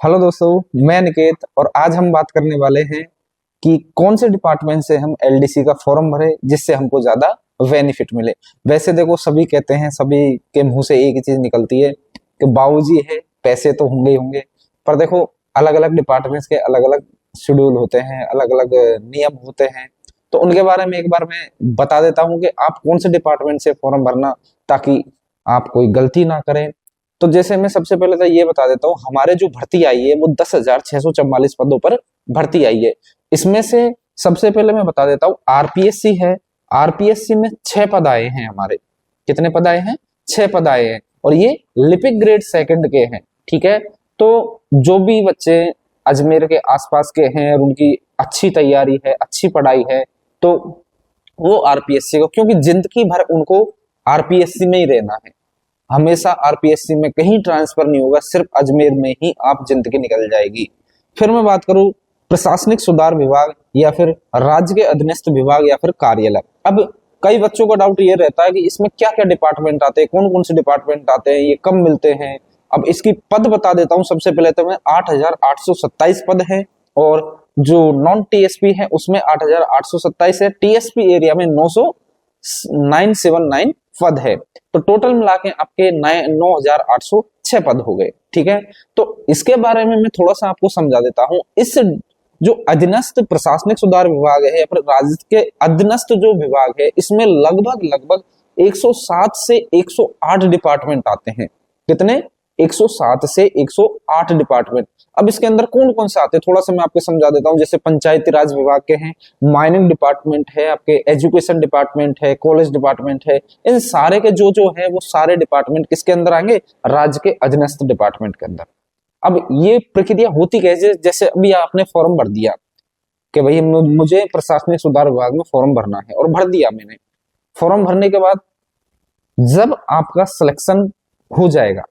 Hello दोस्तों, मैं निकेत और आज हम बात करने वाले हैं कि कौन से डिपार्टमेंट से हम एलडीसी का फॉर्म भरे जिससे हमको ज्यादा बेनिफिट मिले। वैसे देखो, सभी कहते हैं, सभी के मुंह से एक ही चीज निकलती है कि बाबूजी है, पैसे तो होंगे ही होंगे। पर देखो, अलग अलग डिपार्टमेंट्स के अलग अलग शेड्यूल होते हैं, अलग अलग नियम होते हैं। तो उनके बारे में एक बार मैं बता देता हूँ कि आप कौन से डिपार्टमेंट से फॉर्म भरना, ताकि आप कोई गलती ना करें। तो जैसे मैं सबसे पहले तो ये बता देता हूँ, हमारे जो भर्ती आई है वो 10,644 पदों पर भर्ती आई है। इसमें से सबसे पहले मैं बता देता हूँ, आरपीएससी है। आरपीएससी में 6 पद आए हैं हमारे। कितने पद आए हैं? 6 पद आए हैं, और ये लिपिक ग्रेड सेकंड के हैं। ठीक है। तो जो भी बच्चे अजमेर के आसपास के हैं और उनकी अच्छी तैयारी है, अच्छी पढ़ाई है, तो वो आरपीएससी को, क्योंकि जिंदगी भर उनको आरपीएससी में ही रहना है। हमेशा आरपीएससी में कहीं ट्रांसफर नहीं होगा, सिर्फ अजमेर में ही आप जिंदगी निकल जाएगी। फिर मैं बात करूं प्रशासनिक सुधार विभाग या फिर राज्य के अधीनस्थ विभाग या फिर कार्यालय। अब कई बच्चों का डाउट ये रहता है कि इसमें क्या क्या डिपार्टमेंट आते हैं, कौन कौन से डिपार्टमेंट आते हैं, ये कब मिलते हैं। अब इसकी पद बता देता हूं। सबसे पहले तो मैं 8,827 पद है, और जो नॉन टीएसपी है उसमें 8,827 है। टीएसपी एरिया में 979 पद है। तो टोटल मिला के आपके 9,806 पद हो गए। ठीक है। तो इसके बारे में मैं थोड़ा सा आपको समझा देता हूं। इस जो अधीनस्थ प्रशासनिक सुधार विभाग है या फिर राज्य के अधीनस्थ जो विभाग है, इसमें लगभग लगभग 107 से 108 डिपार्टमेंट आते हैं। कितने? 107 से 108 डिपार्टमेंट। अब इसके अंदर कौन कौन से आते हैं थोड़ा सा मैं आपको समझा देता हूं। जैसे पंचायती राज विभाग के हैं, माइनिंग डिपार्टमेंट है, आपके एजुकेशन डिपार्टमेंट है, कॉलेज डिपार्टमेंट है। इन सारे के जो है वो सारे डिपार्टमेंट किसके अंदर आएंगे? राज्य के अधीनस्थ डिपार्टमेंट के अंदर। अब ये प्रक्रिया होती कैसे? जैसे अभी आपने फॉर्म भर दिया कि भाई मुझे प्रशासनिक सुधार विभाग में फॉर्म भरना है, और भर दिया मैंने। फॉर्म भरने के बाद जब आपका सिलेक्शन हो जाएगा,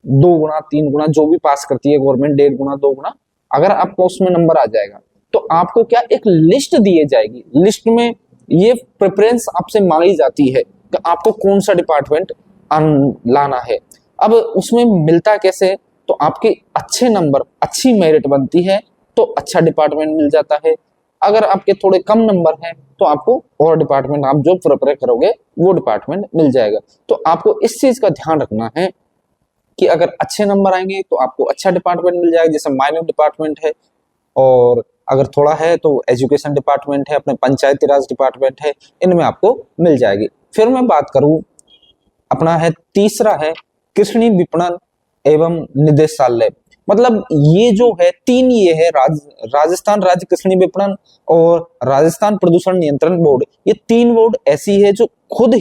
2 गुना 3 गुना जो भी पास करती है गवर्नमेंट, 1.5 गुना 2 गुना, अगर आपको उसमें नंबर आ जाएगा तो आपको क्या एक लिस्ट दी जाएगी। लिस्ट में ये प्रेफरेंस आपसे मांगी जाती है कि आपको कौन सा डिपार्टमेंट लाना है। अब उसमें मिलता कैसे? तो आपके अच्छे नंबर, अच्छी मेरिट बनती है तो अच्छा डिपार्टमेंट मिल जाता है। अगर आपके थोड़े कम नंबर हैं तो आपको और डिपार्टमेंट, आप जो प्रिपेयर करोगे वो डिपार्टमेंट मिल जाएगा। तो आपको इस चीज का ध्यान रखना है कि अगर अच्छे नंबर आएंगे तो आपको अच्छा डिपार्टमेंट मिल जाएगा, जैसे माइनिंग डिपार्टमेंट है, और अगर थोड़ा है तो एजुकेशन डिपार्टमेंट है, अपने पंचायती राज डिपार्टमेंट है, इनमें आपको मिल जाएगी। फिर मैं बात करूं, अपना है तीसरा है कृषि विपणन एवं निदेशालय। मतलब ये जो है तीन, ये है राजस्थान राज्य कृषि विपणन और राजस्थान प्रदूषण नियंत्रण बोर्ड। ये 3 बोर्ड ऐसी है जो खुद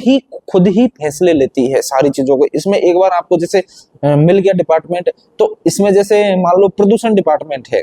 ही फैसले लेती है सारी चीजों को। इसमें एक बार आपको जैसे मिल गया डिपार्टमेंट, तो इसमें जैसे मान लो प्रदूषण डिपार्टमेंट है,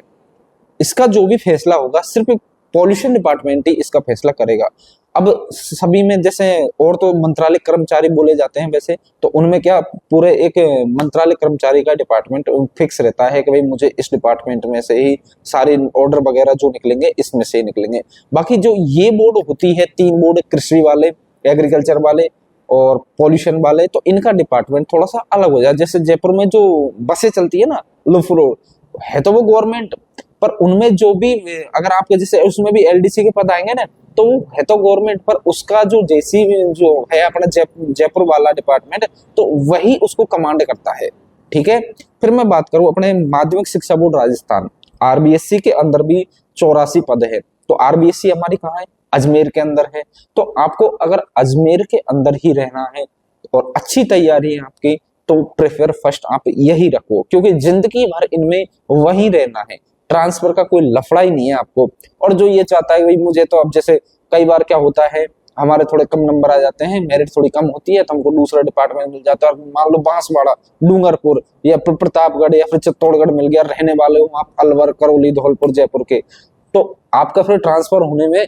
इसका जो भी फैसला होगा सिर्फ पॉल्यूशन डिपार्टमेंट ही इसका फैसला करेगा। अब सभी में जैसे और तो मंत्रालय कर्मचारी बोले जाते हैं वैसे, तो उनमें क्या पूरे एक मंत्रालय कर्मचारी का डिपार्टमेंट फिक्स रहता है कि भाई मुझे इस डिपार्टमेंट में से ही सारे ऑर्डर वगैरह जो निकलेंगे इसमें से ही निकलेंगे। बाकी जो ये बोर्ड होती है, 3 बोर्ड, कृषि वाले, एग्रीकल्चर वाले और पॉल्यूशन वाले, तो इनका डिपार्टमेंट थोड़ा सा अलग हो जाए। जैसे जयपुर में जो बसें चलती है ना, लुफ रोड, है तो वो गवर्नमेंट, पर उनमें जो भी, अगर आपके जैसे उसमें भी एलडीसी के पद आएंगे ना, तो है तो गवर्नमेंट, पर उसका जो जैसी जो है अपना जयपुर वाला डिपार्टमेंट, तो वही उसको कमांड करता है। ठीक है। फिर मैं बात करूं अपने माध्यमिक शिक्षा बोर्ड राजस्थान, आरबीएससी के अंदर भी 84 पद है। तो आरबीएससी हमारी कहाँ है? अजमेर के अंदर है। तो आपको अगर अजमेर के अंदर ही रहना है और अच्छी तैयारी है आपकी, तो प्रेफर फर्स्ट आप यही रखो, क्योंकि जिंदगी भर इनमें वही रहना है। ट्रांसफर का कोई लफड़ा ही नहीं है आपको। और जो ये चाहता है भाई मुझे तो, अब जैसे कई बार क्या होता है, हमारे थोड़े कम नंबर आ जाते हैं, मेरिट थोड़ी कम होती है, तो हमको दूसरा डिपार्टमेंट मिल जाता है। और मान लो बांसवाड़ा, डूंगरपुर या प्रतापगढ़ या फिर चित्तौड़गढ़ मिल गया, रहने वाले हो आप अलवर, करौली, धौलपुर, जयपुर के, तो आपका फिर ट्रांसफर होने में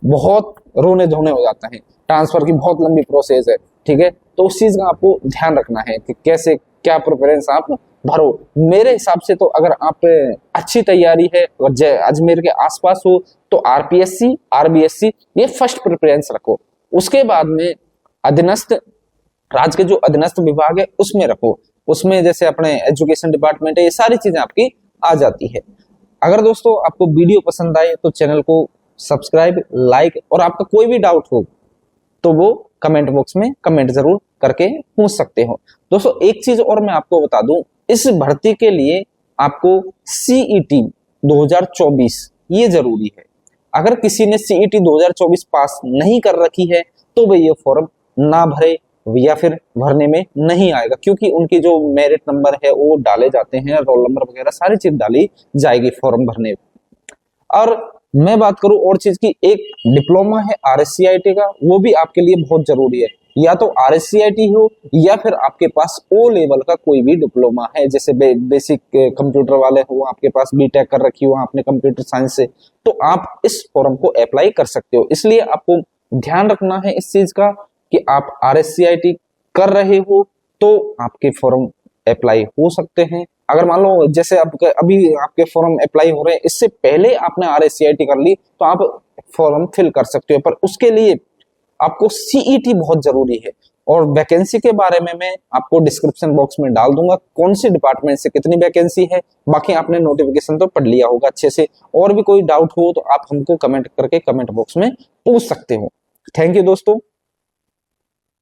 बहुत रोने धोने हो जाता है। ट्रांसफर की बहुत लंबी प्रोसेस है। ठीक है। तो उस चीज का आपको ध्यान रखना है कि कैसे क्या प्रेफरेंस आप भरो। मेरे हिसाब से तो अगर आप अच्छी तैयारी है और अजमेर के आसपास हो, तो आरपीएससी, आरबीएससी ये फर्स्ट प्रेफरेंस रखो। उसके बाद में अधीनस्थ, राज्य के जो अधीनस्थ विभाग है उसमें रखो। उसमें जैसे अपने एजुकेशन डिपार्टमेंट है, ये सारी चीजें आपकी आ जाती है। अगर दोस्तों आपको वीडियो पसंद आए तो चैनल को सब्सक्राइब, लाइक और आपका कोई भी डाउट हो तो वो कमेंट बॉक्स में कमेंट जरूर करके पूछ सकते हो। दोस्तों एक चीज और मैं आपको बता दूं, इस भर्ती के लिए आपको सीईटी 2024 ये जरूरी है। अगर किसी ने सीईटी 2024 पास नहीं कर रखी है तो वह ये फॉर्म ना भरे या फिर भरने में नहीं आएगा, क्योंकि उनकी जो मेरिट नंबर है वो डाले जाते हैं, रोल नंबर वगैरह सारी चीज डाली जाएगी फॉर्म भरने में। और मैं बात करूं और चीज की, एक डिप्लोमा है आरएससीआईटी का, वो भी आपके लिए बहुत जरूरी है। या तो आरएससीआईटी हो या फिर आपके पास ओ लेवल का कोई भी डिप्लोमा है, जैसे बेसिक कंप्यूटर वाले हो, आपके पास बीटेक कर रखी हो आपने कंप्यूटर साइंस से, तो आप इस फॉर्म को अप्लाई कर सकते हो। इसलिए आपको ध्यान रखना है इस चीज का कि आप आरएससीआईटी कर रहे हो तो आपके फॉर्म अप्लाई हो सकते हैं। अगर मान लो जैसे आपके अभी आपके फॉर्म अप्लाई हो रहे हैं, इससे पहले आपने आरएससीआईटी कर ली तो आप फॉर्म फिल कर सकते हो, पर उसके लिए आपको सीईटी बहुत जरूरी है। और वैकेंसी के बारे में मैं आपको डिस्क्रिप्शन बॉक्स में डाल दूंगा, कौन सी डिपार्टमेंट से कितनी वैकेंसी है। बाकी आपने नोटिफिकेशन तो पढ़ लिया होगा अच्छे से। और भी कोई डाउट हो तो आप हमको कमेंट करके कमेंट बॉक्स में पूछ सकते हो। थैंक यू दोस्तों।